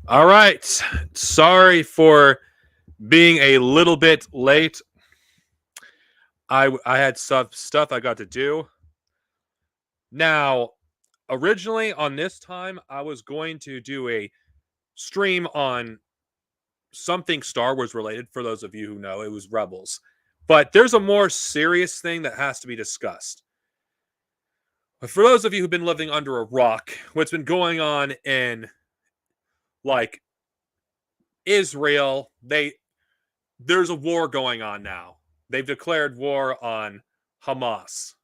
All right. Sorry for being a little bit late. I had stuff I got to do. Now, originally on this time, I was going to do a stream on something Star Wars related. For those of you who know, it was Rebels. But there's a more serious thing that has to be discussed. For those of you who've been living under a rock, what's been going on in like Israel, there's a war going on now. They've declared war on Hamas.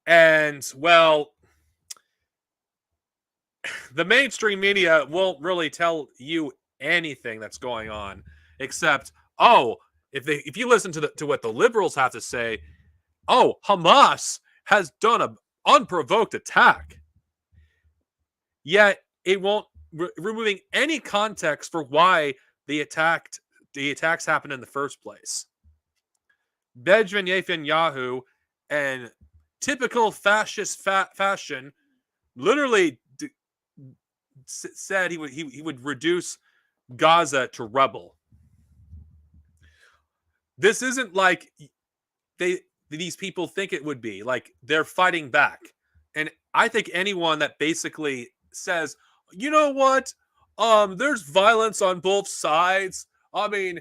And, well, the mainstream media won't really tell you anything that's going on except, oh, if you listen to what the liberals have to say, oh, Hamas has done an unprovoked attack. Yet it won't removing any context for why the attacks happened in the first place. Benjamin Netanyahu, and typical fascist fashion, literally said he would reduce Gaza to rubble. This isn't like these people think it would be. Like, they're fighting back. And I think anyone that basically says, you know what, there's violence on both sides. I mean,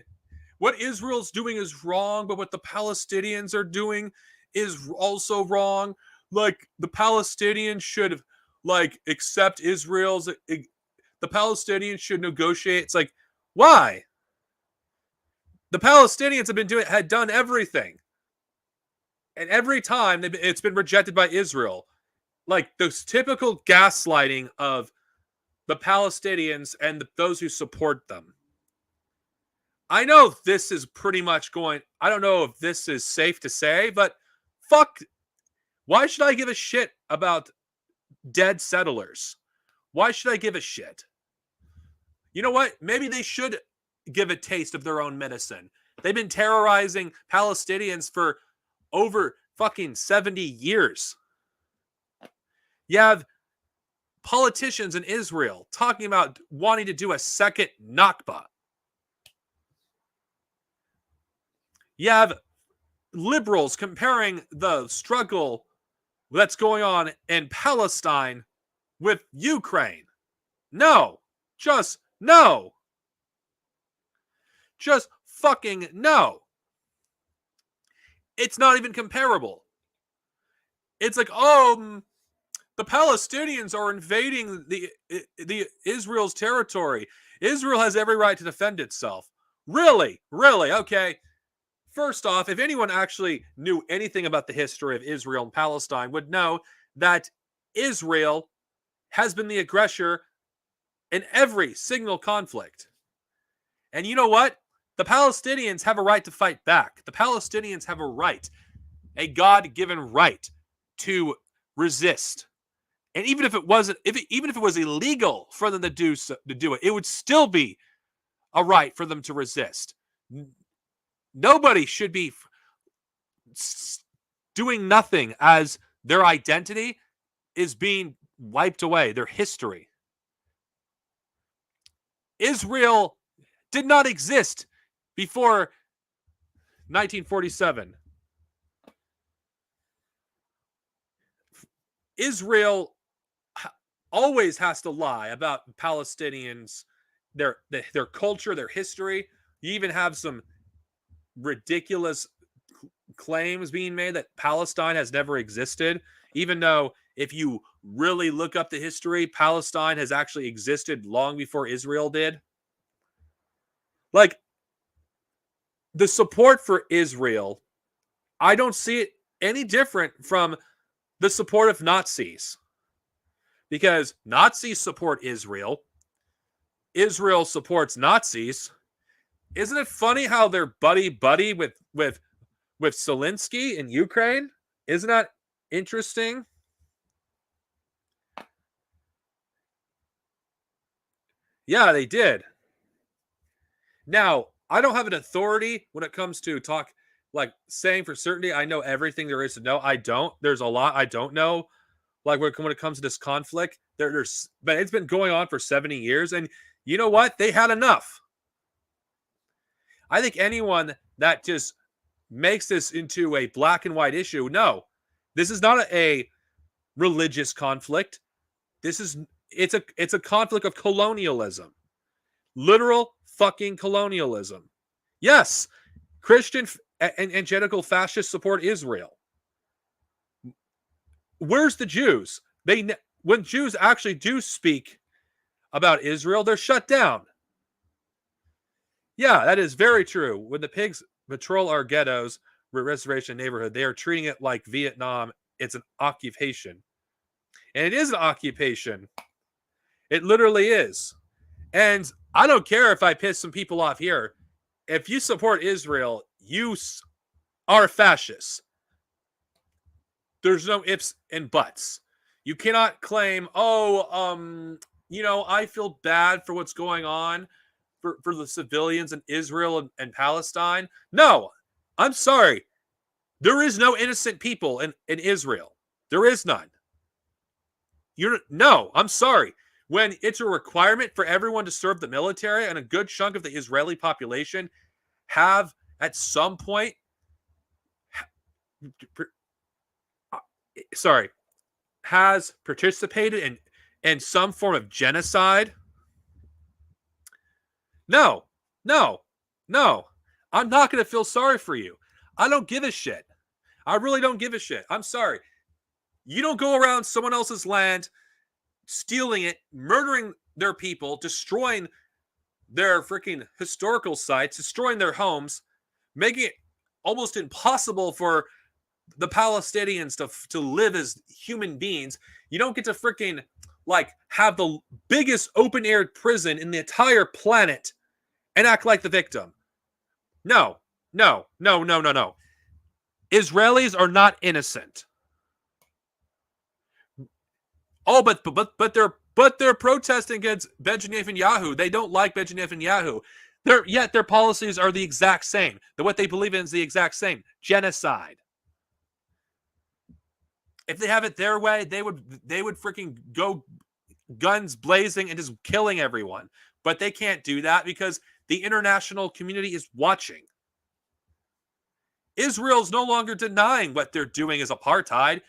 what Israel's doing is wrong, but what the Palestinians are doing is also wrong. Like, the Palestinians should accept Israel's. The Palestinians should negotiate. It's like, why? The Palestinians had done everything, and every time it's been rejected by Israel. Like, those typical gaslighting of the Palestinians and those who support them. I know this is pretty much going. I don't know if this is safe to say, but fuck. Why should I give a shit about dead settlers? Why should I give a shit? You know what? Maybe they should give a taste of their own medicine. They've been terrorizing Palestinians for over fucking 70 years. You have politicians in Israel talking about wanting to do a second Nakba. You have liberals comparing the struggle that's going on in Palestine with Ukraine. No. Just no. Just fucking no. It's not even comparable. It's like, oh, the Palestinians are invading the Israel's territory. Israel has every right to defend itself. Really? Really? Okay. First off, if anyone actually knew anything about the history of Israel and Palestine, would know that Israel has been the aggressor in every single conflict. And you know what? The Palestinians have a right to fight back. The Palestinians have a right, a God-given right, to resist. And even if it wasn't, even if it was illegal for them to do it, it would still be a right for them to resist. Nobody should be doing nothing as their identity is being wiped away, their history. Israel did not exist before 1947. Israel always has to lie about Palestinians, their culture, their history. You even have some ridiculous claims being made that Palestine has never existed, even though if you really look up the history, Palestine has actually existed long before Israel did. Like, the support for Israel, I don't see it any different from the support of Nazis. Because Nazis support Israel. Israel supports Nazis. Isn't it funny how they're buddy with Zelensky in Ukraine? Isn't that interesting? Yeah, they did. Now, I don't have an authority when it comes to saying for certainty I know everything there is to know. I don't. There's a lot I don't know. Like, when it comes to this conflict, But it's been going on for 70 years, and you know what? They had enough. I think anyone that just makes this into a black and white issue, no, this is not a religious conflict. It's a conflict of colonialism, literal fucking colonialism. Yes, Christian and angelical fascists support Israel. Where's the Jews? When Jews actually do speak about Israel, they're shut down. Yeah, that is very true. When the pigs patrol our ghettos, reservation neighborhood, they are treating it like Vietnam. It's an occupation. And it is an occupation. It literally is. And I don't care if I piss some people off here. If you support Israel, you are fascists. There's no ifs and buts. You cannot claim, I feel bad for what's going on for the civilians in Israel and Palestine. No, I'm sorry. There is no innocent people in Israel. There is none. No, I'm sorry. When it's a requirement for everyone to serve the military, and a good chunk of the Israeli population have at some point has participated in some form of genocide. No. I'm not going to feel sorry for you. I don't give a shit. I really don't give a shit. I'm sorry. You don't go around someone else's land, stealing it, murdering their people, destroying their freaking historical sites, destroying their homes, making it almost impossible for the Palestinians to live as human beings. You don't get to freaking have the biggest open air prison in the entire planet and act like the victim. No. Israelis are not innocent. Oh, but they're protesting against Benjamin Netanyahu. They don't like Benjamin Netanyahu. Yet their policies are the exact same. What they believe in is the exact same. Genocide. If they have it their way, they would freaking go guns blazing and just killing everyone. But they can't do that because the international community is watching. Israel's no longer denying what they're doing is apartheid.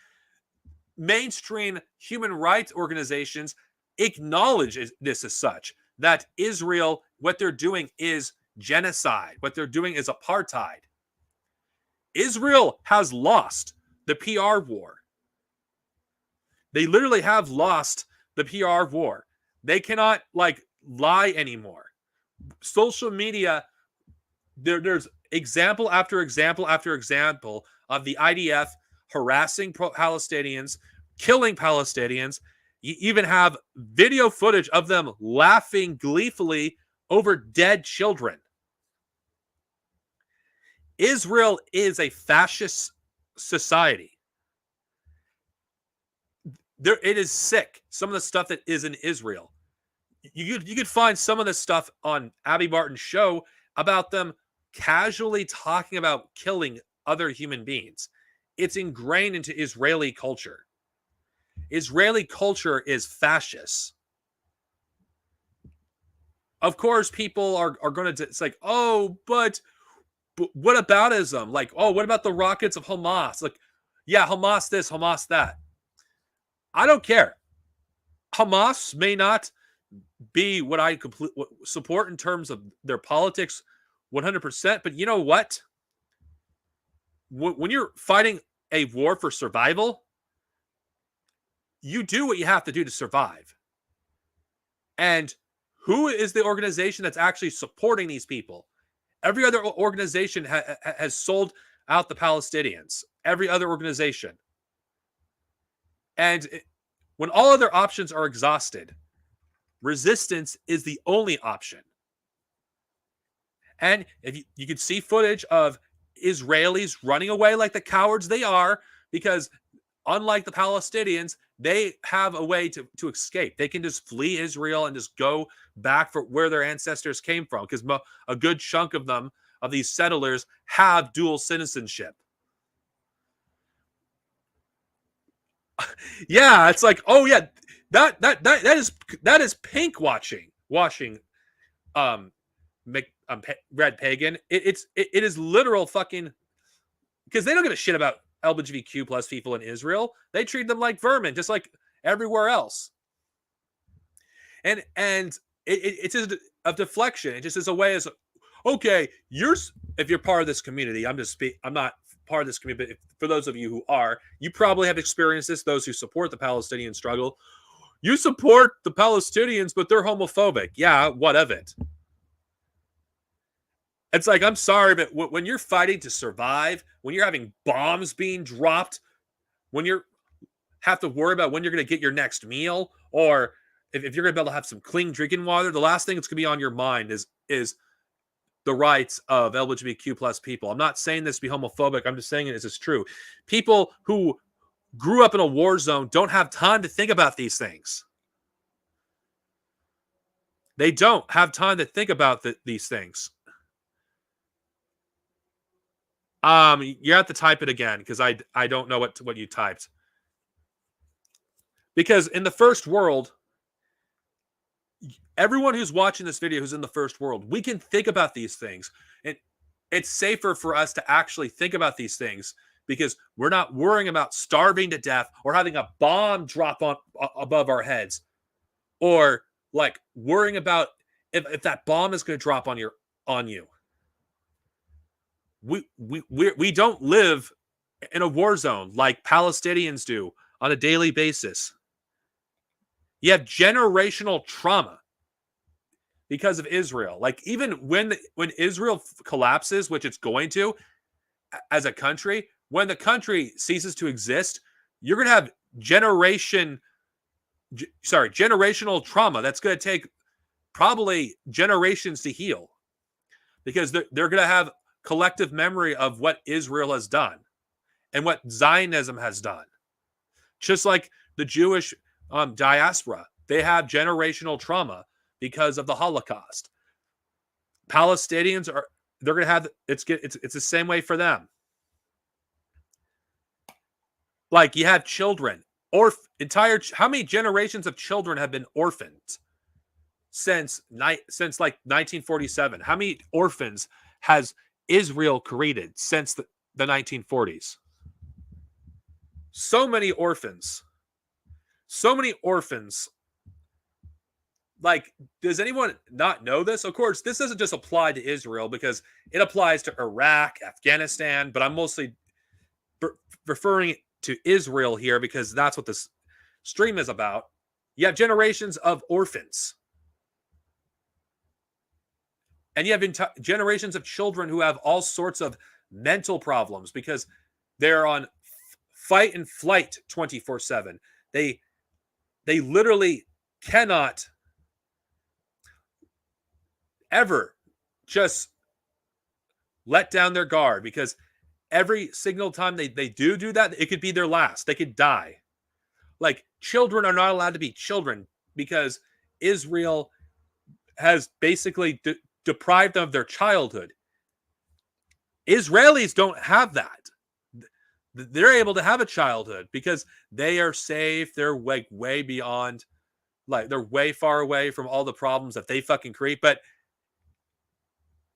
Mainstream human rights organizations acknowledge this as such, that Israel, what they're doing is genocide. What they're doing is apartheid. Israel has lost the PR war. They literally have lost the PR war. They cannot lie anymore. Social media, there's example after example after example of the IDF harassing Palestinians, killing Palestinians. You even have video footage of them laughing gleefully over dead children. Israel is a fascist society. It is sick, some of the stuff that is in Israel. You could find some of this stuff on Abby Martin's show about them casually talking about killing other human beings. It's ingrained into Israeli culture. Israeli culture is fascist. Of course, people are going to, it's like, oh, but what aboutism? What about the rockets of Hamas? Yeah, Hamas this, Hamas that. I don't care. Hamas may not be what I support in terms of their politics 100%, but you know what? When you're fighting a war for survival, you do what you have to do to survive. And who is the organization that's actually supporting these people? Every other organization has sold out the Palestinians. Every other organization. And when all other options are exhausted, resistance is the only option. And if you could see footage of Israelis running away like the cowards they are, because unlike the Palestinians, they have a way to escape. They can just flee Israel and just go back for where their ancestors came from, because a good chunk of them, of these settlers, have dual citizenship. Yeah, it's like, oh yeah, That is pink washing um red pagan. It is literal fucking, because they don't give a shit about LGBTQ plus people in Israel. They treat them like vermin, just like everywhere else. And it's just a deflection. It just is a way as, okay, if you're part of this community, I'm not part of this community, but for those of you who are, you probably have experienced this. Those who support the Palestinian struggle, you support the Palestinians, but they're homophobic. Yeah, what of it? It's like, I'm sorry, but when you're fighting to survive, when you're having bombs being dropped, when you have to worry about when you're going to get your next meal, or if you're going to be able to have some clean drinking water, the last thing that's going to be on your mind is the rights of LGBTQ plus people. I'm not saying this to be homophobic. I'm just saying it as true. People who grew up in a war zone don't have time to think about these things. They don't have time to think about these things. You have to type it again, because I don't know what you typed. Because in the first world, everyone who's watching this video who's in the first world, we can think about these things. And it's safer for us to actually think about these things, because we're not worrying about starving to death or having a bomb drop on above our heads, or like worrying about if that bomb is going to drop on you. We don't live in a war zone like Palestinians do on a daily basis. You have generational trauma because of Israel. Like, even when Israel collapses, which it's going to as a country, when the country ceases to exist, you're going to have generational trauma that's going to take probably generations to heal, because they're going to have collective memory of what Israel has done and what Zionism has done. Just like the Jewish diaspora, they have generational trauma because of the Holocaust. Palestinians they're going to have it's the same way for them. Like, you have children, how many generations of children have been orphaned since like 1947? How many orphans has Israel created since the 1940s? So many orphans. Like, does anyone not know this? Of course, this doesn't just apply to Israel, because it applies to Iraq, Afghanistan, but I'm mostly referring to Israel here because that's what this stream is about. You have generations of orphans. And you have generations of children who have all sorts of mental problems because they're on fight and flight 24/7. They literally cannot ever just let down their guard, because every single time they do that, it could be their last. They could die. Like, children are not allowed to be children because Israel has basically deprived them of their childhood. Israelis don't have that. They're able to have a childhood because they are safe. They're way beyond, like, they're way far away from all the problems that they fucking create. But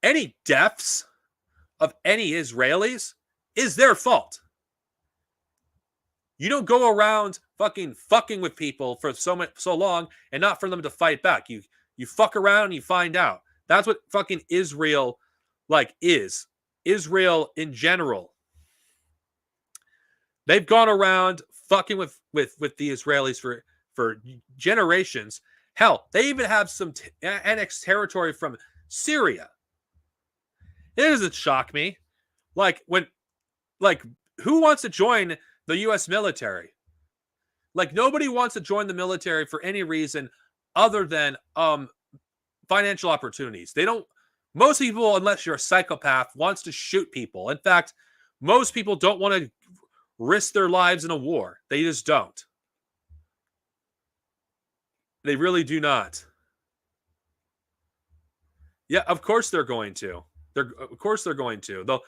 any deaths of any Israelis is their fault. You don't go around fucking with people for so long and not for them to fight back. You fuck around and you find out. That's what fucking Israel is. Israel in general. They've gone around fucking with the Israelis for generations. Hell, they even have some annexed territory from Syria. It doesn't shock me. Who wants to join the U.S. military? Like, nobody wants to join the military for any reason other than financial opportunities. Most people, unless you're a psychopath, wants to shoot people. In fact, most people don't want to risk their lives in a war. They just don't. They really do not. Yeah, of course they're going to. Of course they're going to.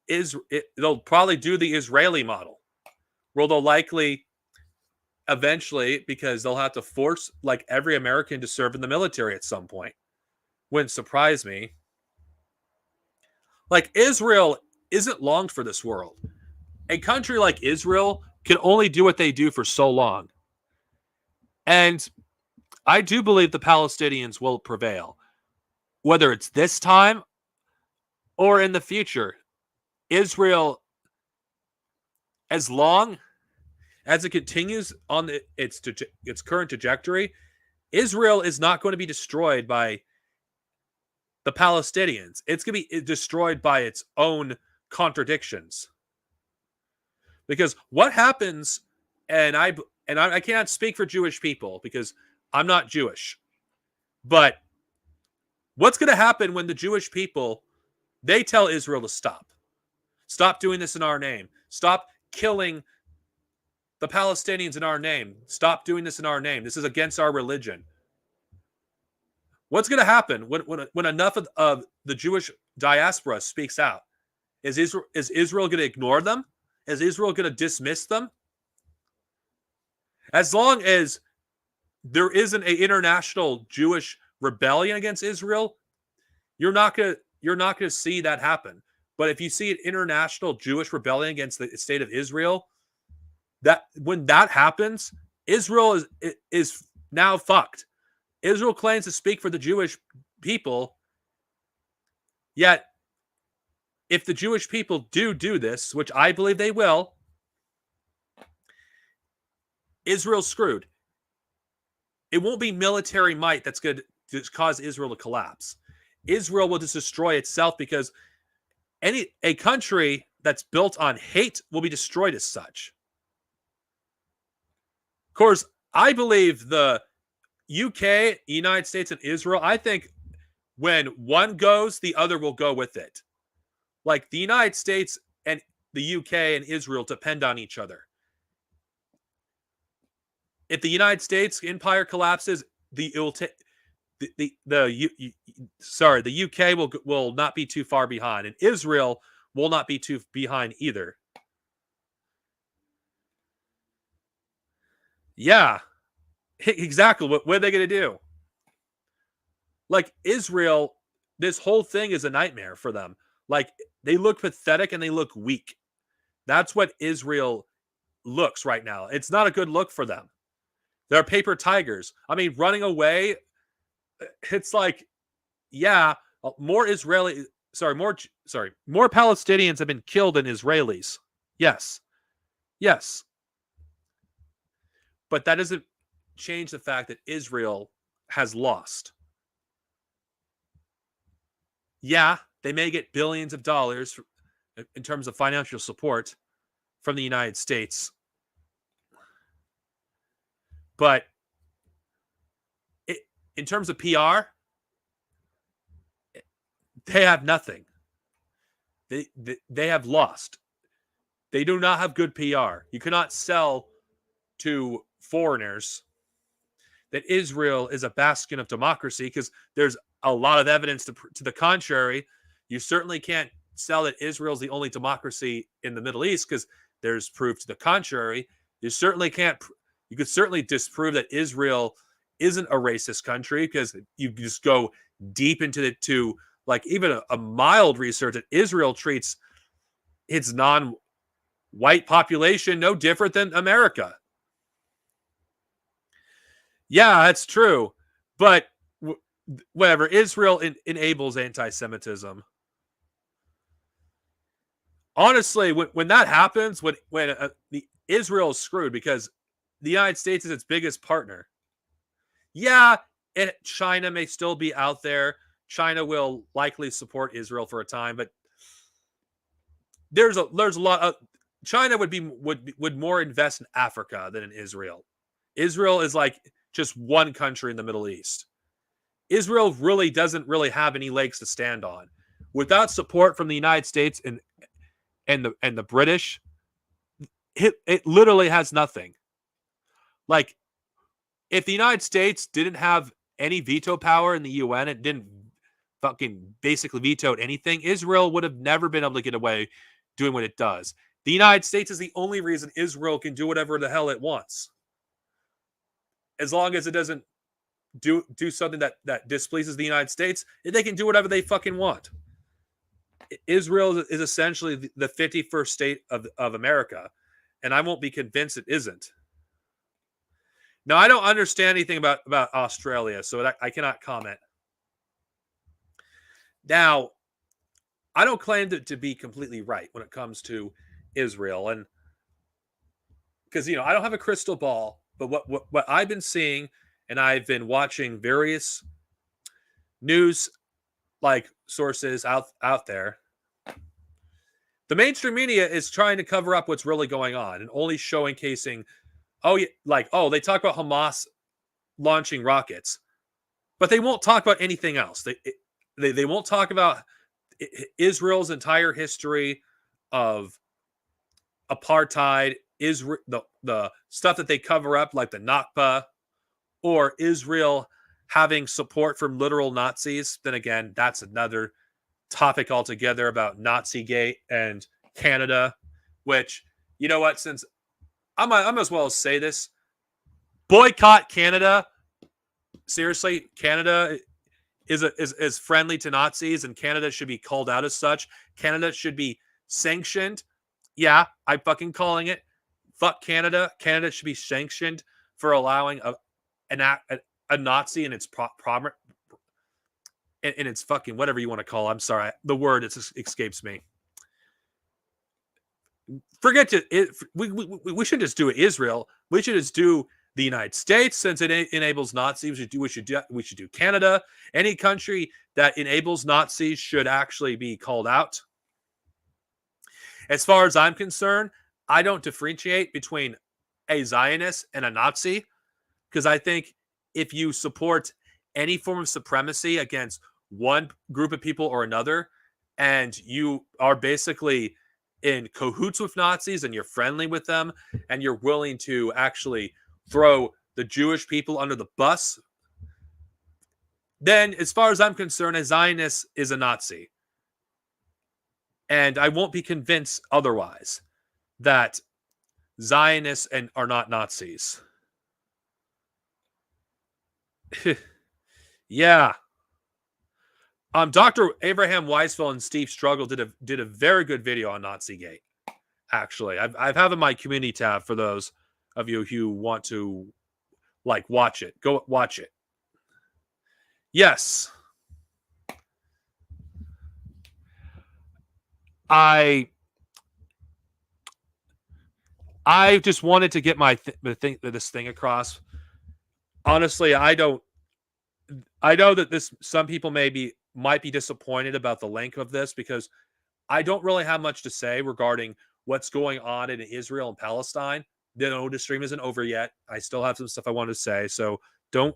They'll probably do the Israeli model, where they'll likely eventually, because they'll have to force like every American to serve in the military at some point. Wouldn't surprise me. Like Israel isn't long for this world. A country like Israel can only do what they do for so long. And I do believe the Palestinians will prevail, whether it's this time or in the future. Israel, as long as it continues on its current trajectory, Israel is not going to be destroyed by the Palestinians. It's going to be destroyed by its own contradictions. Because what happens, and I cannot speak for Jewish people because I'm not Jewish, but what's going to happen when the Jewish people, they tell Israel to stop doing this in our name, stop killing the Palestinians in our name, stop doing this in our name, this is against our religion. What's going to happen when enough of the Jewish diaspora speaks out? Is Israel going to ignore them? Is Israel going to dismiss them? As long as there isn't an international Jewish rebellion against Israel, you're not going to see that happen. But if you see an international Jewish rebellion against the state of Israel, that when that happens, Israel is now fucked. Israel claims to speak for the Jewish people, yet if the Jewish people do this, which I believe they will, Israel's screwed. It won't be military might that's going to cause Israel to collapse. Israel will just destroy itself because a country that's built on hate will be destroyed as such. Of course, I believe the UK, United States, and Israel, I think when one goes, the other will go with it. Like the United States and the UK and Israel depend on each other. If the United States empire collapses, the UK will not be too far behind, and Israel will not be too behind either. Yeah, exactly. What are they going to do? Like Israel, this whole thing is a nightmare for them. Like they look pathetic and they look weak. That's what Israel looks right now. It's not a good look for them. They're paper tigers. I mean, running away, it's like, yeah, more Palestinians have been killed than Israelis. Yes. But that doesn't change the fact that Israel has lost. Yeah, they may get billions of dollars in terms of financial support from the United States. But in terms of PR, they have nothing. They have lost. They do not have good PR. You cannot sell to foreigners that Israel is a bastion of democracy because there's a lot of evidence to the contrary. You certainly can't sell that Israel is the only democracy in the Middle East because there's proof to the contrary. You certainly can't. You could certainly disprove that Israel isn't a racist country because you just go deep into it to like even a mild research that Israel treats its non-white population no different than America. Yeah, that's true. But whatever, Israel enables anti-Semitism. Honestly, when that happens, when Israel is screwed because the United States is its biggest partner. Yeah, China may still be out there. China will likely support Israel for a time, but there's a lot of China would more invest in Africa than in Israel. Israel is like just one country in the Middle East. Israel really doesn't really have any legs to stand on. Without support from the United States and the British, it literally has nothing. Like, if the United States didn't have any veto power in the UN, it didn't fucking basically vetoed anything, Israel would have never been able to get away doing what it does. The United States is the only reason Israel can do whatever the hell it wants. as long as it doesn't do something that displeases the United States, they can do whatever they fucking want. Israel is essentially the 51st state of America, and I won't be convinced it isn't. Now, I don't understand anything about Australia, so I cannot comment. Now, I don't claim to be completely right when it comes to Israel, and because I don't have a crystal ball, but what I've been seeing, and I've been watching various news sources out there. The mainstream media is trying to cover up what's really going on and only showcasing, they talk about Hamas launching rockets, but they won't talk about anything else. They won't talk about Israel's entire history of apartheid, Israel, the stuff that they cover up, like the Nakba, or Israel having support from literal Nazis. Then again, that's another topic altogether about Nazigate and Canada, which, you know what, since I might as well say this, boycott Canada. Seriously, Canada is friendly to Nazis, and Canada should be called out as such. Canada should be sanctioned. Yeah, I'm fucking calling it. Fuck Canada. Canada should be sanctioned for allowing a Nazi in its in its fucking whatever you want to call it. I'm sorry, the word escapes me. Forget it. We should just do Israel. We should just do the United States, since it enables Nazis. We should do Canada. Any country that enables Nazis should actually be called out. As far as I'm concerned, I don't differentiate between a Zionist and a Nazi, because I think if you support any form of supremacy against one group of people or another, and you are basically in cahoots with Nazis and you're friendly with them and you're willing to actually throw the Jewish people under the bus, then as far as I'm concerned, a Zionist is a Nazi. And I won't be convinced otherwise that Zionists are not Nazis. Yeah. Dr. Abraham Weisfeld and Steve Struggle did a very good video on Nazigate. Actually, I've have in my community tab for those of you who want to watch it. Go watch it. Yes. I just wanted to get this thing across. Honestly, I know that some people might be disappointed about the length of this, because I don't really have much to say regarding what's going on in Israel and Palestine. The stream isn't over yet. I still have some stuff I want to say, so don't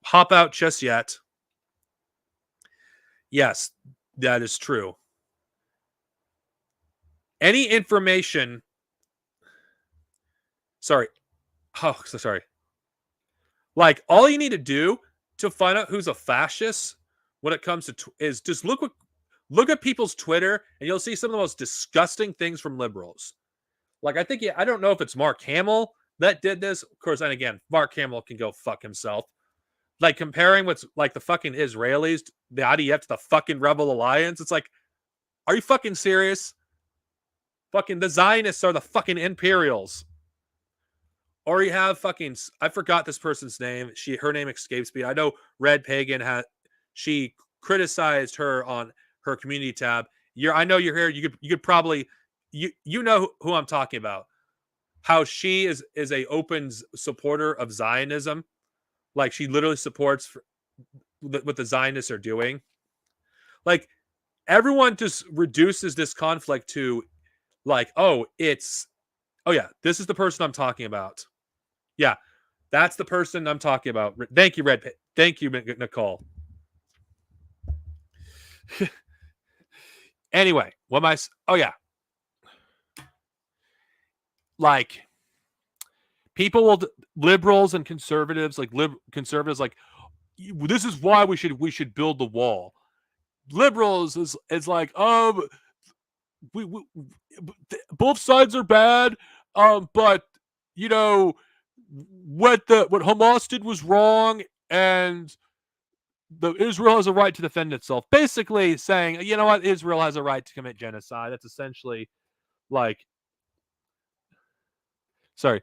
hop out just yet. Yes, that is true. Any information... Sorry. Oh, so sorry. All you need to do to find out who's a fascist when it comes to is just look at people's Twitter, and you'll see some of the most disgusting things from liberals. I don't know if it's Mark Hamill that did this. Of course, and again, Mark Hamill can go fuck himself. Comparing what's the fucking Israelis, the IDF, to the fucking Rebel Alliance. It's are you fucking serious? Fucking the Zionists are the fucking Imperials. Or you have I forgot this person's name. Her name escapes me. I know Red Pagan she criticized her on her community tab. I know you're here. You could probably you know who I'm talking about. How she is a open supporter of Zionism. She literally supports what the Zionists are doing. Everyone just reduces this conflict to oh yeah, this is the person I'm talking about. Yeah, that's the person I'm talking about. Thank you, Thank you, Nicole. Anyway, oh yeah. People liberals and conservatives, conservatives, this is why we should build the wall. Liberals is both sides are bad, but what Hamas did was wrong, and the Israel has a right to defend itself. Basically saying, you know what, Israel has a right to commit genocide. That's essentially like, sorry,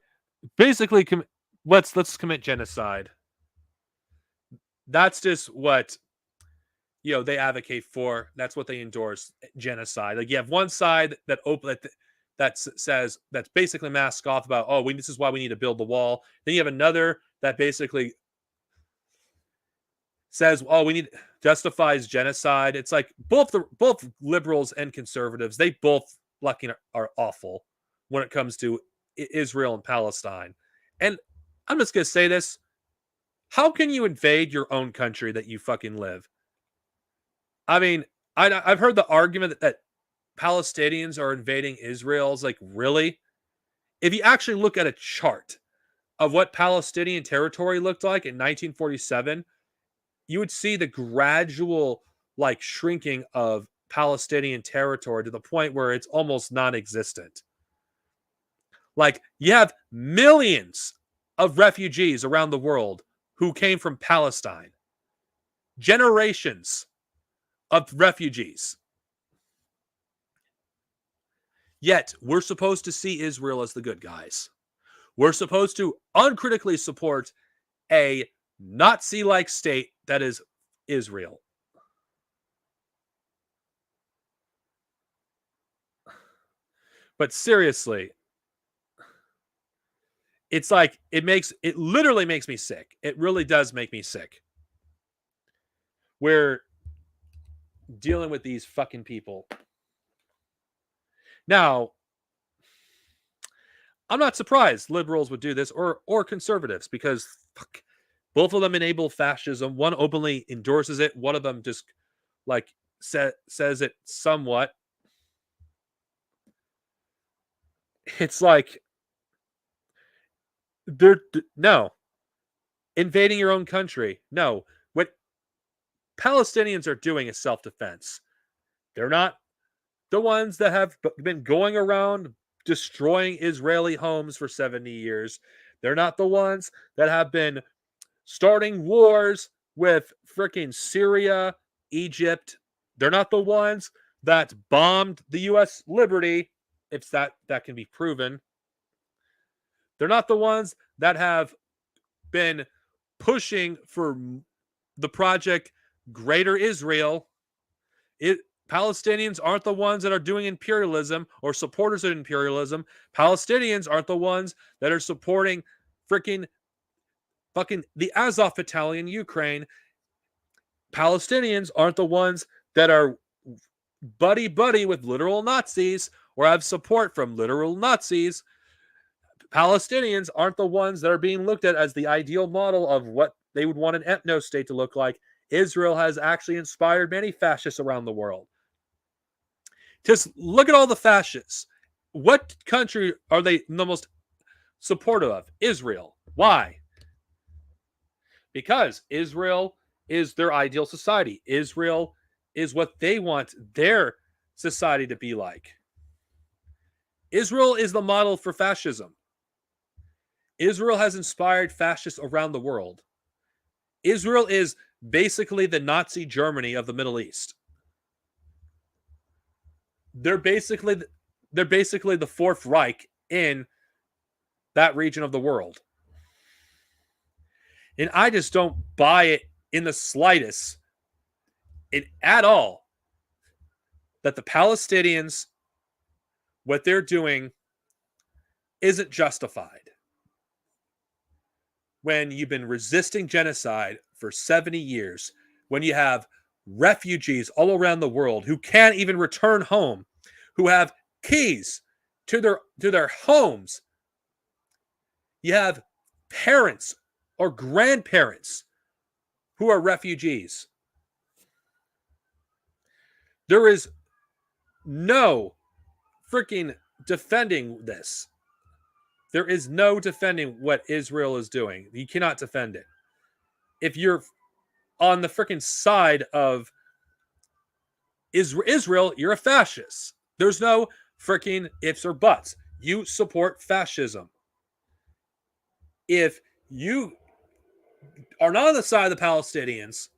basically, let's commit genocide. That's just what they advocate for. That's what they endorse, genocide. Like, you have one side that says, that's basically mask off about, this is why we need to build the wall. Then you have another that basically says, we need, justifies genocide. It's like both liberals and conservatives, they both fucking are awful when it comes to Israel and Palestine. And I'm just gonna say this: how can you invade your own country that you fucking live? I mean, I've heard the argument that Palestinians are invading Israel. Is like, really? If you actually look at a chart of what Palestinian territory looked like in 1947, you would see the gradual like shrinking of Palestinian territory to the point where it's almost non-existent. Like, you have millions of refugees around the world who came from Palestine. Generations of refugees. Yet, we're supposed to see Israel as the good guys. We're supposed to uncritically support a Nazi-like state that is Israel. But seriously, it's like, it literally makes me sick. It really does make me sick. We're dealing with these fucking people. Now, I'm not surprised liberals would do this, or conservatives, because fuck, both of them enable fascism. One openly endorses it. One of them just like says it somewhat. It's like, no, invading your own country. No, what Palestinians are doing is self-defense. They're not the ones that have been going around destroying Israeli homes for 70 years. They're not the ones that have been starting wars with freaking Syria, Egypt. They're not the ones that bombed the U.S. Liberty, if that can be proven. They're not the ones that have been pushing for the project Greater Israel. Palestinians aren't the ones that are doing imperialism or supporters of imperialism. Palestinians aren't the ones that are supporting freaking fucking the Azov battalion in Ukraine. Palestinians aren't the ones that are buddy with literal Nazis or have support from literal Nazis. Palestinians aren't the ones that are being looked at as the ideal model of what they would want an ethno state to look like. Israel has actually inspired many fascists around the world. Just look at all the fascists. What country are they the most supportive of? Israel. Why? Because Israel is their ideal society. Israel is what they want their society to be like. Israel is the model for fascism. Israel has inspired fascists around the world. Israel is basically the Nazi Germany of the Middle East. They're basically the Fourth Reich in that region of the world. And I just don't buy it in the slightest, at all, that the Palestinians, what they're doing, isn't justified. When you've been resisting genocide for 70 years, when you have refugees all around the world who can't even return home, who have keys to their homes, you have parents or grandparents who are refugees. There is no freaking defending this. There is no defending what Israel is doing. You cannot defend it. If you're on the freaking side of Israel, you're a fascist. There's no freaking ifs or buts. You support fascism. if you are not on the side of the Palestinians,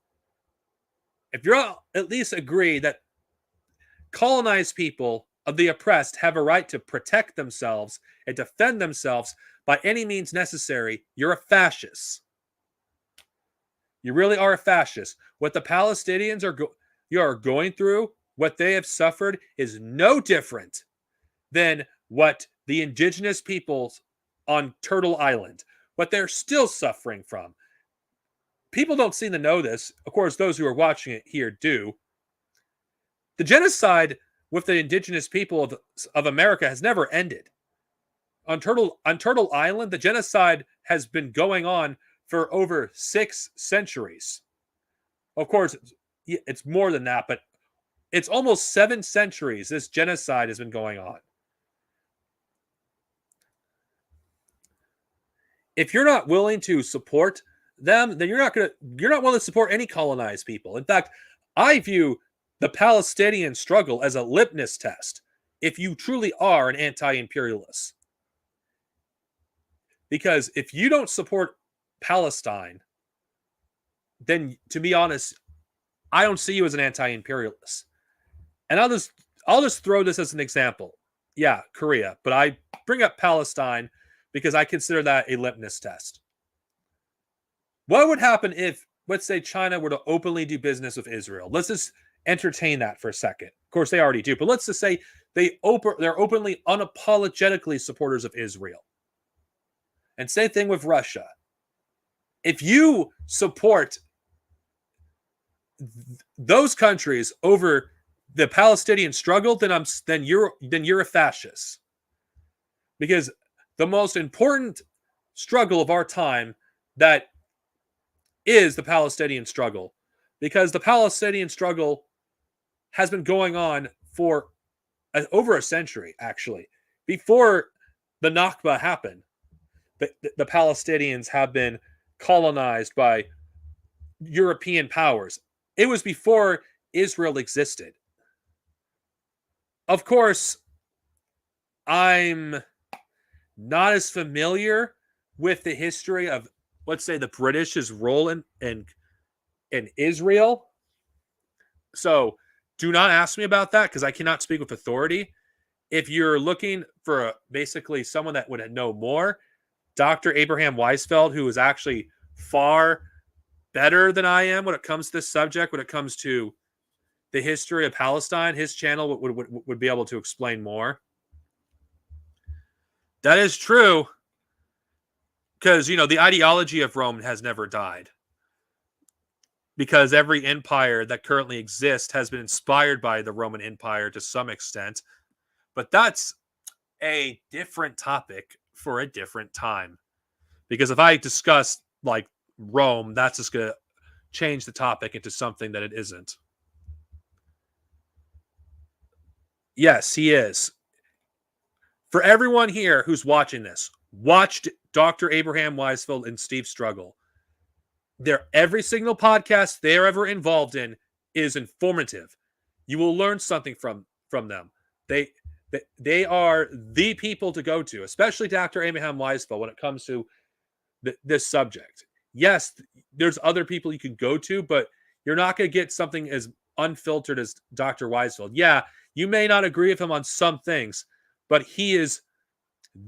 if you're at least agree that colonized people of the oppressed have a right to protect themselves and defend themselves by any means necessary, you're a fascist. You really are a fascist. What the Palestinians are going through, what they have suffered, is no different than what the indigenous peoples on Turtle Island, what they're still suffering from. People don't seem to know this. Of course, those who are watching it here do. The genocide with the indigenous people of America has never ended. On Turtle Island, the genocide has been going on for over 6 centuries. Of course, it's more than that, but it's almost 7 centuries this genocide has been going on. If you're not willing to support them, then you're not willing to support any colonized people. In fact, I view the Palestinian struggle as a litmus test if you truly are an anti-imperialist. Because if you don't support Palestine, then to be honest, I don't see you as an anti-imperialist. And I'll just throw this as an example. Yeah, Korea, but I bring up Palestine because I consider that a litmus test. What would happen if, let's say, China were to openly do business with Israel? Let's just entertain that for a second. Of course, they already do, but let's just say they're openly, unapologetically supporters of Israel. And same thing with Russia. If you support those countries over the Palestinian struggle, then you're a fascist. Because the most important struggle of our time that is the Palestinian struggle, because the Palestinian struggle has been going on for over a century, actually. Before the Nakba happened, the Palestinians have been colonized by European powers. It was before Israel existed. Of course, I'm not as familiar with the history of, let's say, the British's role in Israel. So do not ask me about that because I cannot speak with authority. If you're looking for basically someone that would know more, Dr. Abraham Weisfeld, who is actually far better than I am when it comes to this subject, when it comes to the history of Palestine, his channel would be able to explain more. That is true. Because, the ideology of Rome has never died. Because every empire that currently exists has been inspired by the Roman Empire to some extent. But that's a different topic for a different time. Because if I discuss, like, Rome, that's just going to change the topic into something that it isn't. Yes, he is. For everyone here who's watching this, watched Dr. Abraham Weisfeld and Steve Struggle. Every single podcast they're ever involved in is informative. You will learn something from them. They are the people to go to, especially Dr. Abraham Weisfeld when it comes to this subject. Yes, there's other people you can go to, but you're not going to get something as unfiltered as Dr. Weisfeld. Yeah, you may not agree with him on some things, but he is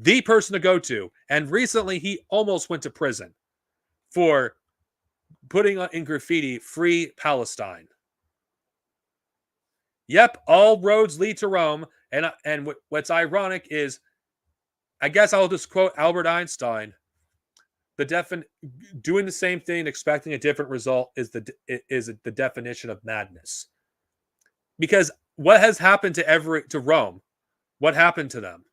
the person to go to. And recently, he almost went to prison for putting in graffiti, "Free Palestine." Yep, all roads lead to Rome. And what's ironic is, I guess I'll just quote Albert Einstein: doing the same thing, expecting a different result is the definition of madness. Because what has happened to Rome? What happened to them?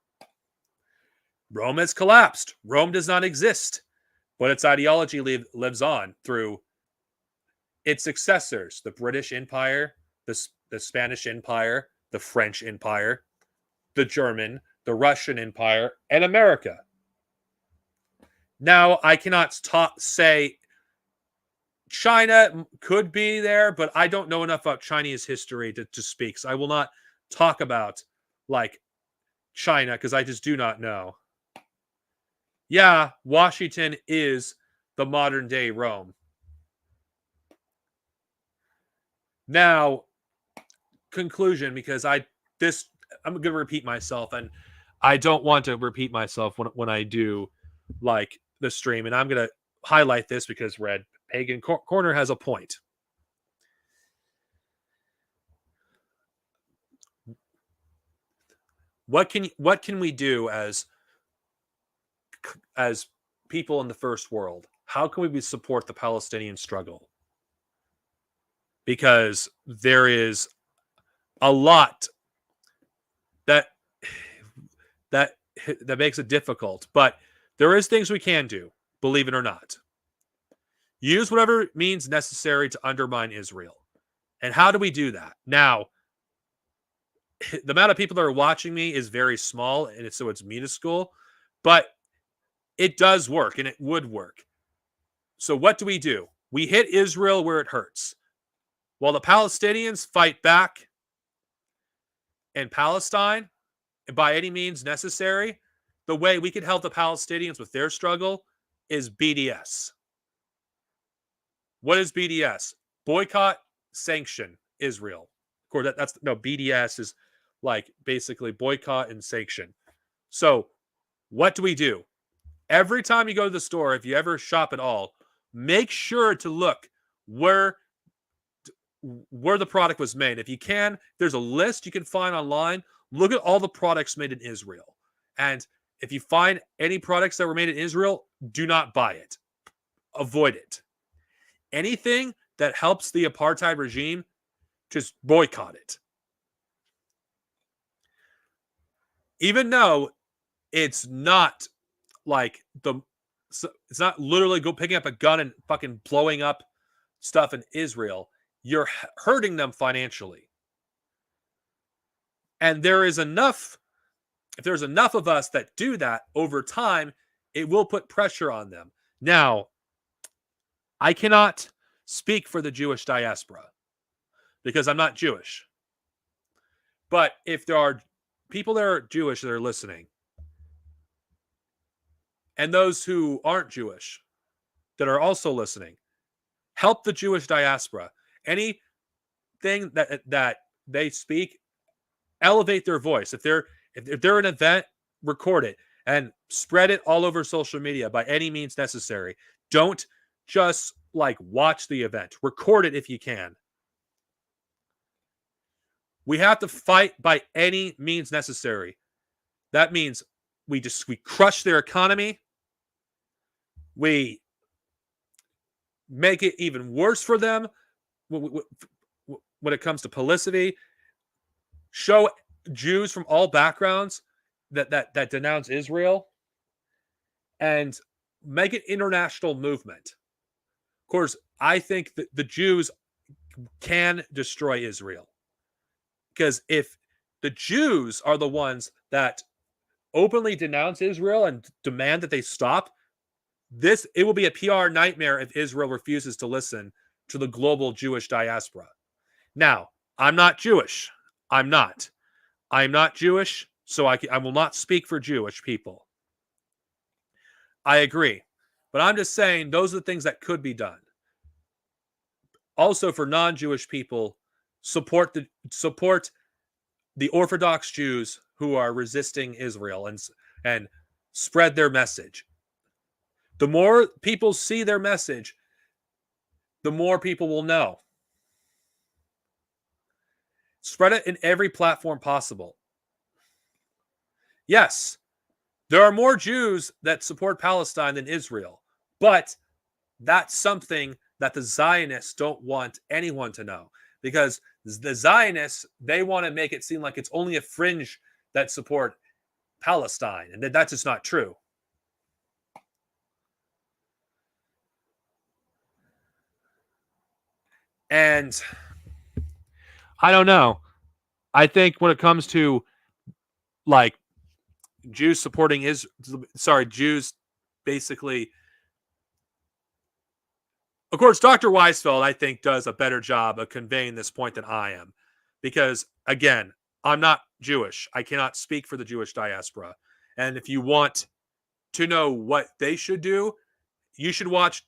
Rome has collapsed. Rome does not exist, but its ideology lives on through its successors: the British Empire, the Spanish Empire, the French Empire, the German, the Russian Empire, and America. Now, I cannot say China could be there, but I don't know enough about Chinese history to speak. So I will not talk about, like, China because I just do not know. Yeah, Washington is the modern day Rome. Now, conclusion, because I'm going to repeat myself, and I don't want to repeat myself when I do like the stream, and I'm going to highlight this because Red Pagan Corner has a point. What can we do as people in the first world? How can we support the Palestinian struggle? Because there is a lot that that that makes it difficult, but there is things we can do, believe it or not. Use whatever means necessary to undermine Israel. And how do we do that? Now, the amount of people that are watching me is very small, and it's minuscule, but it does work, and it would work. So what do? We hit Israel where it hurts. While the Palestinians fight back in Palestine by any means necessary, the way we can help the Palestinians with their struggle is BDS. What is BDS? Boycott, sanction Israel. Of course, that's no, BDS is like basically boycott and sanction. So, what do? Every time you go to the store, if you ever shop at all, make sure to look where the product was made. If you can, there's a list you can find online. Look at all the products made in Israel. And if you find any products that were made in Israel, do not buy it. Avoid it. Anything that helps the apartheid regime, just boycott it. Even though it's not like it's not literally picking up a gun and fucking blowing up stuff in Israel, you're hurting them financially. And if there's enough of us that do that over time, it will put pressure on them. Now, I cannot speak for the Jewish diaspora because I'm not Jewish. But if there are people that are Jewish that are listening, and those who aren't Jewish that are also listening, help the Jewish diaspora. Anything that they speak, elevate their voice. If they're an event, record it and spread it all over social media by any means necessary. Don't just like watch the event. Record it if you can. We have to fight by any means necessary. That means we crush their economy. We make it even worse for them when it comes to publicity. Show Jews from all backgrounds that denounce Israel, and make an international movement. Of course, I think that the Jews can destroy Israel, because if the Jews are the ones that openly denounce Israel and demand that they stop, it will be a PR nightmare if Israel refuses to listen to the global Jewish diaspora. Now, I'm not Jewish. I'm not Jewish, so I will not speak for Jewish people. I agree. But I'm just saying those are the things that could be done. Also, for non-Jewish people, support the Orthodox Jews who are resisting Israel and spread their message. The more people see their message, the more people will know. Spread it in every platform possible. Yes, there are more Jews that support Palestine than Israel, but that's something that the Zionists don't want anyone to know, because the Zionists, they want to make it seem like it's only a fringe that support Palestine, and that's just not true. And I don't know. I think when it comes to like Jews supporting Jews basically. Of course, Dr. Weisfeld, I think, does a better job of conveying this point than I am. Because, again, I'm not Jewish. I cannot speak for the Jewish diaspora. And if you want to know what they should do, you should watch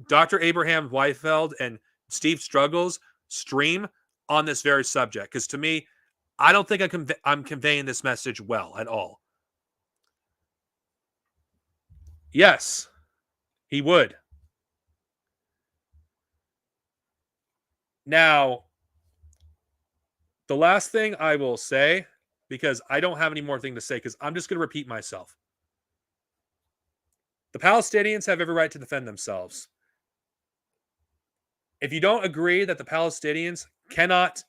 Dr. Abraham Weifeld and Steve Struggles stream on this very subject. Because to me, I don't think I'm conveying this message well at all. Yes, he would. Now, the last thing I will say, because I don't have any more thing to say, because I'm just going to repeat myself. The Palestinians have every right to defend themselves. If you don't agree that the Palestinians cannot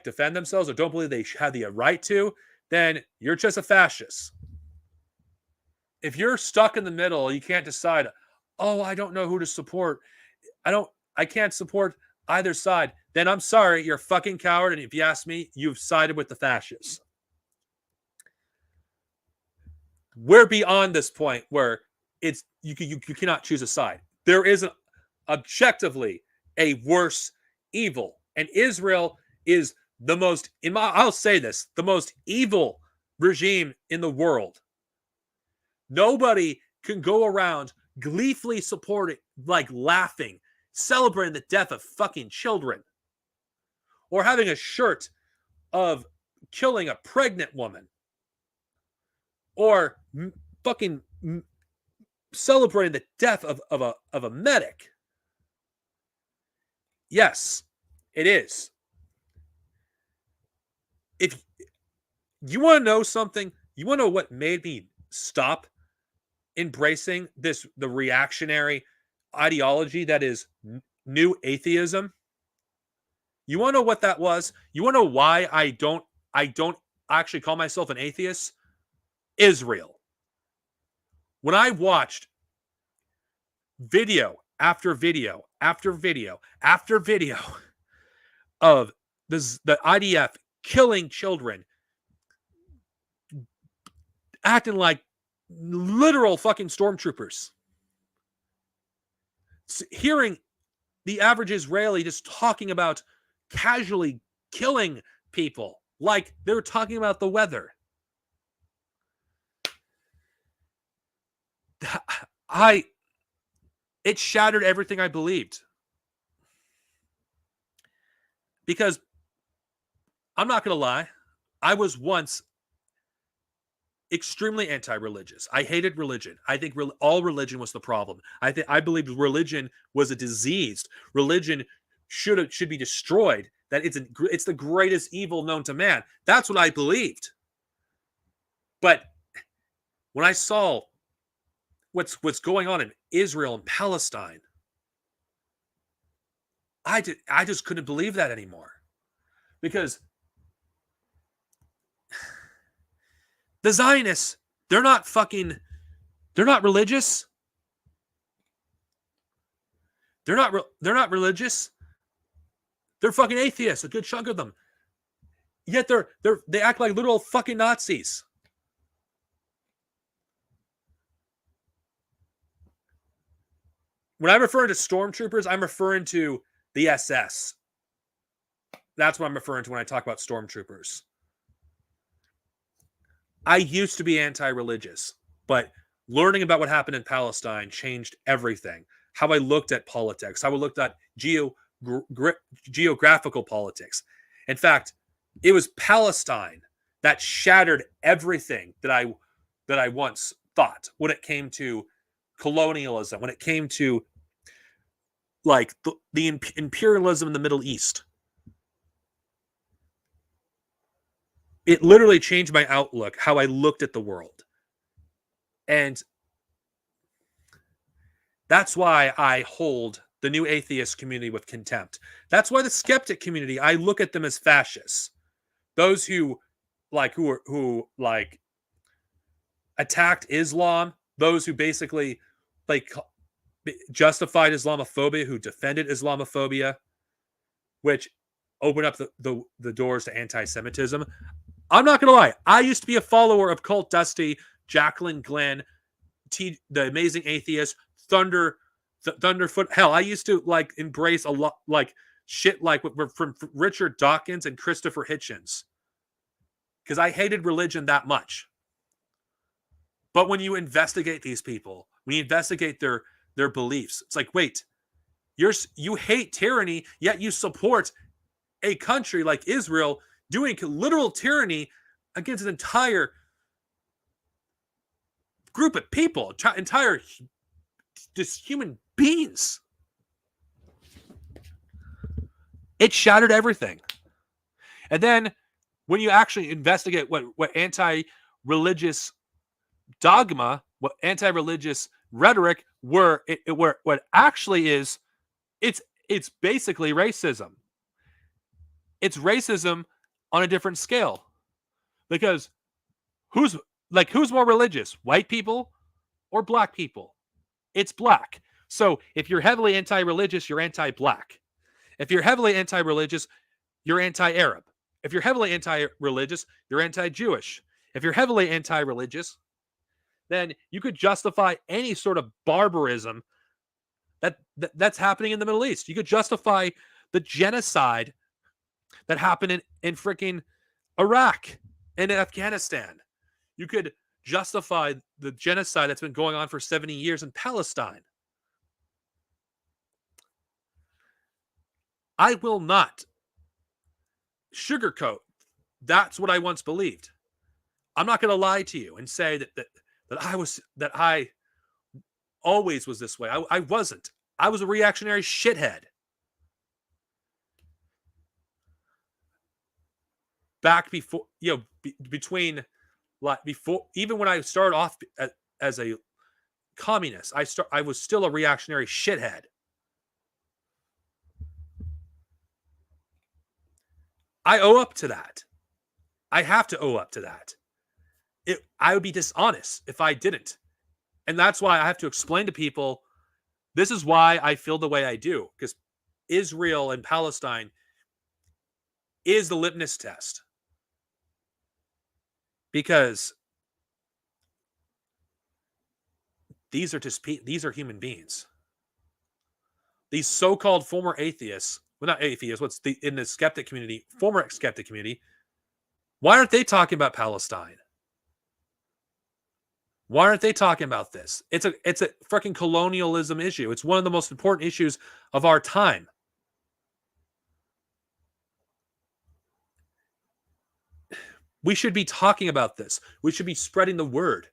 defend themselves or don't believe they have the right to, then you're just a fascist. If you're stuck in the middle, you can't decide, oh, I don't know who to support. I can't support either side. Then I'm sorry, you're a fucking coward. And if you ask me, you've sided with the fascists. We're beyond this point where it's you cannot choose a side. There is objectively a worse evil, and Israel is the most, I'll say this, the most evil regime in the world. Nobody can go around gleefully supporting, laughing, celebrating the death of fucking children, or having a shirt of killing a pregnant woman, or fucking celebrating the death of a medic. Yes, it is. If you want to know something, you want to know what made me stop embracing the reactionary ideology that is new atheism? You want to know what that was? You want to know why I don't actually call myself an atheist? Israel. When I watched video after video after video after video of the IDF killing children, acting like literal fucking stormtroopers, hearing the average Israeli just talking about casually killing people like they were talking about the weather. It shattered everything I believed. Because I'm not going to lie, I was once extremely anti-religious. I hated religion. I think all religion was the problem. I believed religion was a disease. Religion should be destroyed. That it's the greatest evil known to man. That's what I believed. But when I saw what's going on in Israel and Palestine, I just couldn't believe that anymore. Because the Zionists, they're not religious. They're not religious. They're fucking atheists, a good chunk of them. Yet they act like literal fucking Nazis. When I'm referring to stormtroopers, I'm referring to the SS. That's what I'm referring to when I talk about stormtroopers. I used to be anti-religious, but learning about what happened in Palestine changed everything. How I looked at politics, how I looked at geographical politics. In fact, it was Palestine that shattered everything that I once thought when it came to colonialism, when it came to the imperialism in the Middle East. It literally changed my outlook, how I looked at the world. And that's why I hold the new atheist community with contempt. That's why the skeptic community, I look at them as fascists. Those who attacked Islam, those who basically justified Islamophobia, who defended Islamophobia, which opened up the doors to anti-Semitism. I'm not going to lie. I used to be a follower of Cult Dusty, Jacqueline Glenn, the Amazing Atheist, Thunderfoot. Hell, I used to embrace a lot shit from Richard Dawkins and Christopher Hitchens, because I hated religion that much. But when you investigate these people, when you investigate their beliefs, it's like, wait, you hate tyranny, yet you support a country like Israel doing literal tyranny against an entire group of people, entire just human beings. It shattered everything. And then when you actually investigate what anti-religious dogma, what anti-religious rhetoric were what actually is, it's basically racism. It's racism on a different scale. Because who's who's more religious? White people or black people? It's black. So if you're heavily anti-religious, you're anti-black. If you're heavily anti-religious, you're anti-Arab. If you're heavily anti-religious, you're anti-Jewish. If you're heavily anti-religious, then you could justify any sort of barbarism that's happening in the Middle East. You could justify the genocide that happened in freaking Iraq and in Afghanistan. You could justify the genocide that's been going on for 70 years in Palestine. I will not sugarcoat. That's what I once believed. I'm not going to lie to you and say that I always was this way. I wasn't. I was a reactionary shithead. Back before, between before, even when I started off as a communist, I was still a reactionary shithead. I owe up to that. I have to owe up to that. I would be dishonest if I didn't. And that's why I have to explain to people, this is why I feel the way I do. Because Israel and Palestine is the litmus test. Because these are human beings. These so-called former atheists, well, not atheists, in the skeptic community, former skeptic community, why aren't they talking about Palestine? Why aren't they talking about this? It's a freaking colonialism issue. It's one of the most important issues of our time. We should be talking about this. We should be spreading the word.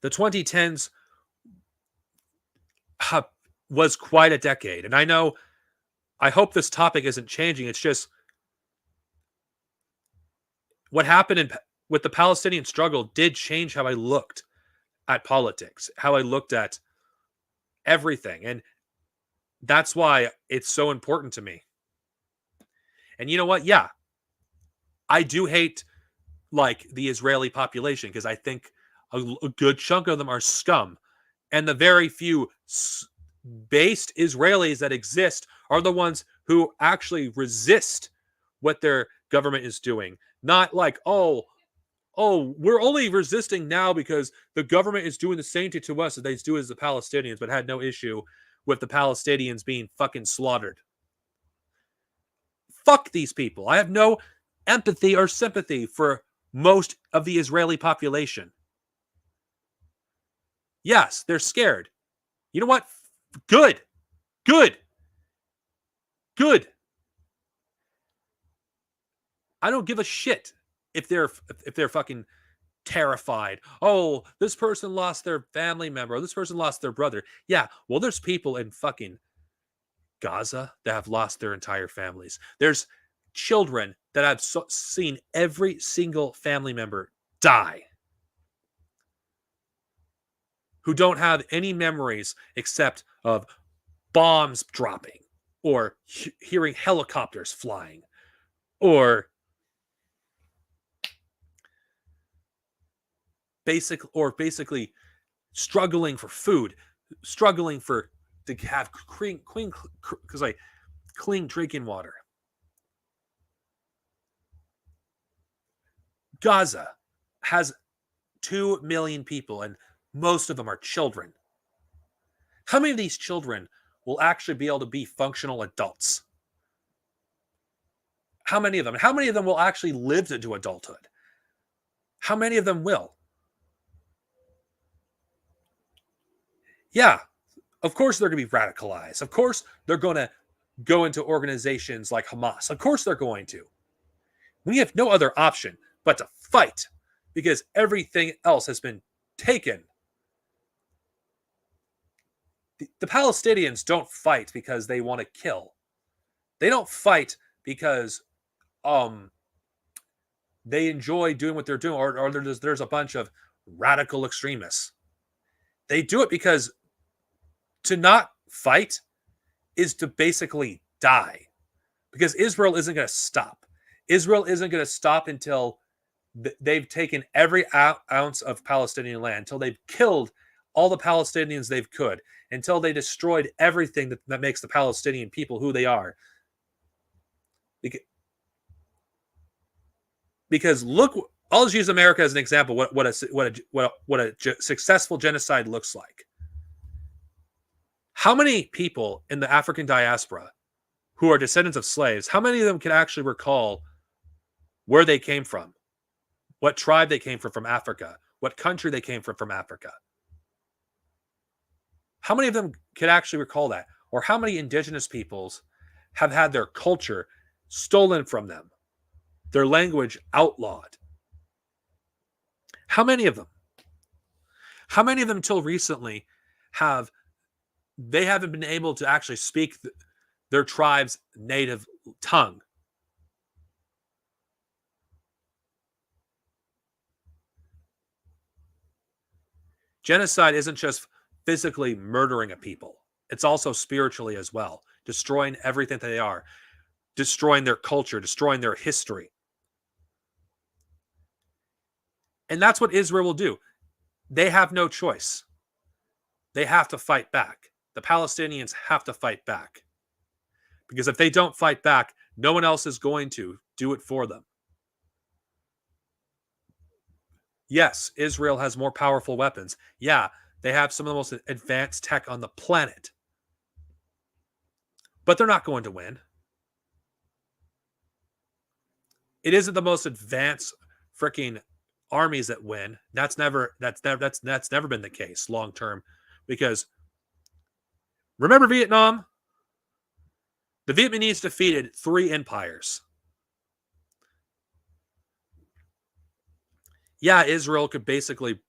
The 2010s was quite a decade. And I hope this topic isn't changing. It's just what happened with the Palestinian struggle did change how I looked at politics, how I looked at everything. And that's why it's so important to me. And you know what? Yeah, I do hate the Israeli population because I think a good chunk of them are scum. And the very few based Israelis that exist are the ones who actually resist what their government is doing. Not oh, we're only resisting now because the government is doing the same thing to us that they do as the Palestinians, but had no issue with the Palestinians being fucking slaughtered. Fuck these people. I have no empathy or sympathy for most of the Israeli population. Yes, they're scared. You know what? Good. I don't give a shit if they're fucking terrified. Oh, this person lost their family member. Or this person lost their brother. Yeah, well, there's people in fucking Gaza that have lost their entire families. There's children that I've seen every single family member die, who don't have any memories except of bombs dropping or hearing helicopters flying or basically struggling for food, struggling to have clean drinking water. Gaza has 2 million people, and most of them are children. How many of these children will actually be able to be functional adults? How many of them? How many of them will actually live into adulthood? How many of them will? Yeah, of course they're going to be radicalized. Of course they're going to go into organizations like Hamas. Of course they're going to. We have no other option but to fight because everything else has been taken. The Palestinians don't fight because they want to kill. They don't fight because um they enjoy doing what they're doing, or there's a bunch of radical extremists. They do it because to not fight is to basically die, because Israel isn't going to stop. Israel isn't going to stop until they've taken every ounce of Palestinian land, until they've killed all the Palestinians they've could, until they destroyed everything that makes the Palestinian people who they are. Because look, I'll just use America as an example. What a successful genocide looks like. How many people in the African diaspora who are descendants of slaves? How many of them can actually recall where they came from, what tribe they came from Africa, what country they came from Africa? How many of them can actually recall that? Or how many indigenous peoples have had their culture stolen from them, their language outlawed? How many of them? How many of them until recently they haven't been able to actually speak their tribe's native tongue? Genocide isn't just physically murdering a people. It's also spiritually as well, destroying everything that they are, destroying their culture, destroying their history. And that's what Israel will do. They have no choice. They have to fight back. The Palestinians have to fight back. Because if they don't fight back, no one else is going to do it for them. Yes, Israel has more powerful weapons. Yeah, they have some of the most advanced tech on the planet. But they're not going to win. It isn't the most advanced freaking armies that win. That's never been the case long term, because remember Vietnam? The Vietnamese defeated 3 empires. Yeah, Israel could basically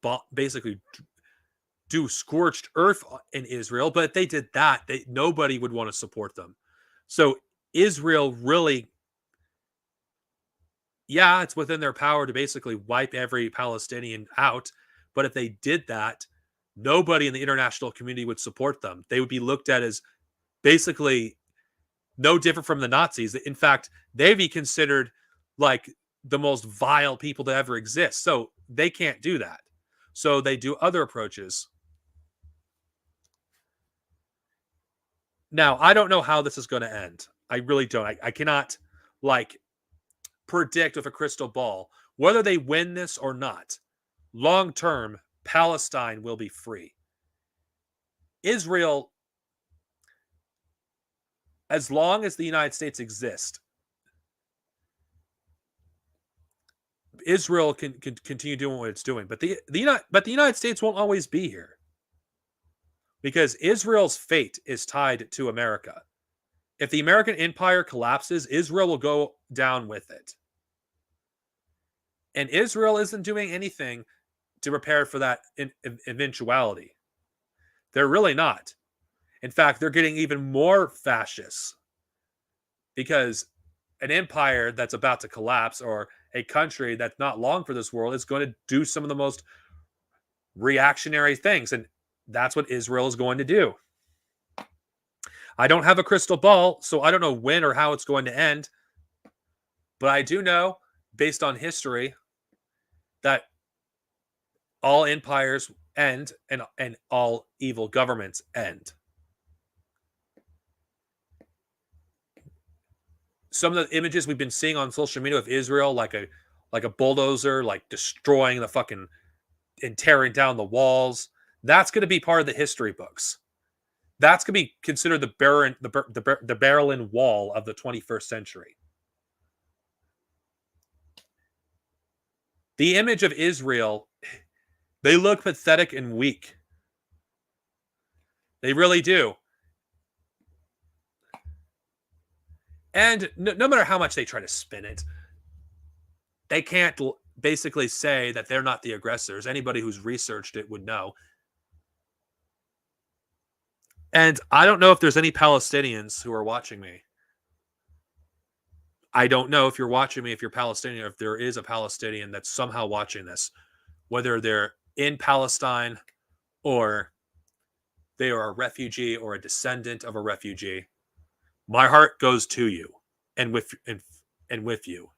do scorched earth in Israel, but if they did that, nobody would want to support them. So Israel really, yeah, it's within their power to basically wipe every Palestinian out. But if they did that, nobody in the international community would support them. They would be looked at as basically no different from the Nazis. In fact, they'd be considered like the most vile people to ever exist. So they can't do that. So they do other approaches. Now, I don't know how this is going to end. I really don't. I cannot like predict with a crystal ball whether they win this or not. Long term, Palestine will be free. Israel, as long as the United States exists, Israel can continue doing what it's doing. But the United States won't always be here, because Israel's fate is tied to America. If the American empire collapses, Israel will go down with it. And Israel isn't doing anything to prepare for that eventuality. They're really not. In fact, they're getting even more fascist, because an empire that's about to collapse, or a country that's not long for this world, is going to do some of the most reactionary things. And that's what Israel is going to do. I don't have a crystal ball, so I don't know when or how it's going to end. But I do know, based on history, that all empires end and all evil governments end. Some of the images we've been seeing on social media of Israel, like a bulldozer, like destroying the fucking and tearing down the walls, that's going to be part of the history books. That's going to be considered the Berlin Wall of the 21st century. The image of Israel, they look pathetic and weak. They really do. And no matter how much they try to spin it, they can't basically say that they're not the aggressors. Anybody who's researched it would know. And I don't know if there's any Palestinians who are watching me. I don't know if you're watching me, if you're Palestinian, or if there is a Palestinian that's somehow watching this, whether they're in Palestine or they are a refugee or a descendant of a refugee. My heart goes to you and with you.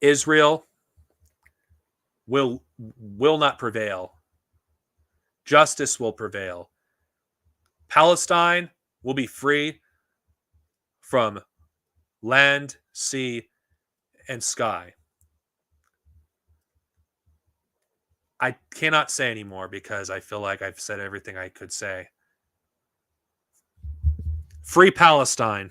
Israel will not prevail. Justice will prevail. Palestine will be free from land, sea, and sky. I cannot say anymore because I feel like I've said everything I could say. Free Palestine.